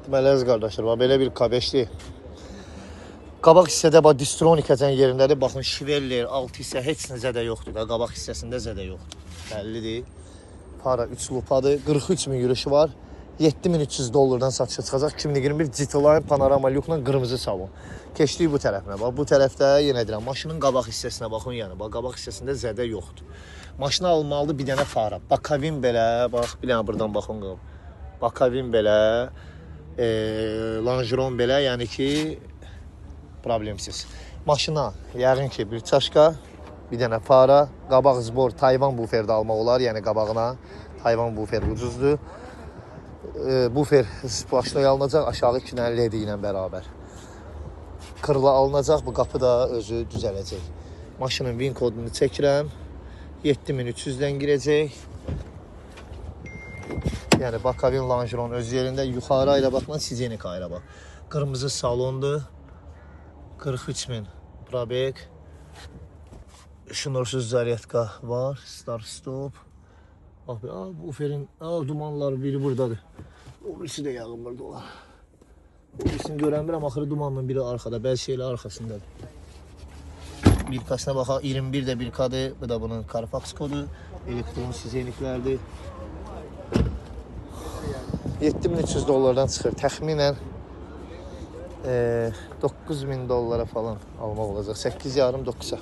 Deməli əziz qardaşlar, bax belə bir K5-dir. Qabaq hissədə bax Distronic əcən yerindədir. Baxın Şiveller alt hissə heç nə zədə yoxdur da. Qabaq hissəsində zədə yoxdur. Bəllidir. Para 3 lupadır. 43 min yürüyüşü var. 7300 dollardan satışa çıxacaq. 2021 GT-Line panorama lyukla qırmızı salon. Keçdik bu tərəfinə. Bax bu tərəfdə yenə deyirəm, maşının qabaq hissəsinə baxın yəni. Bax qabaq hissəsində zədə yoxdur. Maşına almalıdır bir dənə fara. Bakavin belə, bax bir dənə buradan baxın qab. Bakavin belə, Langeron belə, yəni ki problemsiz. Maşına yəqin ki bir çaşka, bir dənə fara, qabaq zbor Tayvan buferdə almaq olar, yəni qabağına Tayvan bufer ucuzdur. Bufer splashla alınacaq, aşağı 2 dənə LED ilə bərabər. Kırla alınacaq, bu qapı da özü düzələcək. Maşının VIN kodunu çəkirəm. 7300-dən girəcək. Yəni Bakavin Langeron öz yerində, yuxarı ayla baxma, Sizenik ayla bax. Qırmızı salondur. 43 min probek. Şnursuz zaryatka var. Start stop. Bax, buferin dumanları biri buradadır. O birisi də yağın burada olar. O birisini görənmirəm, axırı dumanın biri arxada, bəzi şeylər arxasındadır. Bir kasına baxaq, 21 də bir kadır. Bu da bunun Carfax kodu. Elektron sizeniklərdir. 7300 dollardan çıxır. Təxminən 9000 dollara falan almaq olacaq. 8,5-9-a.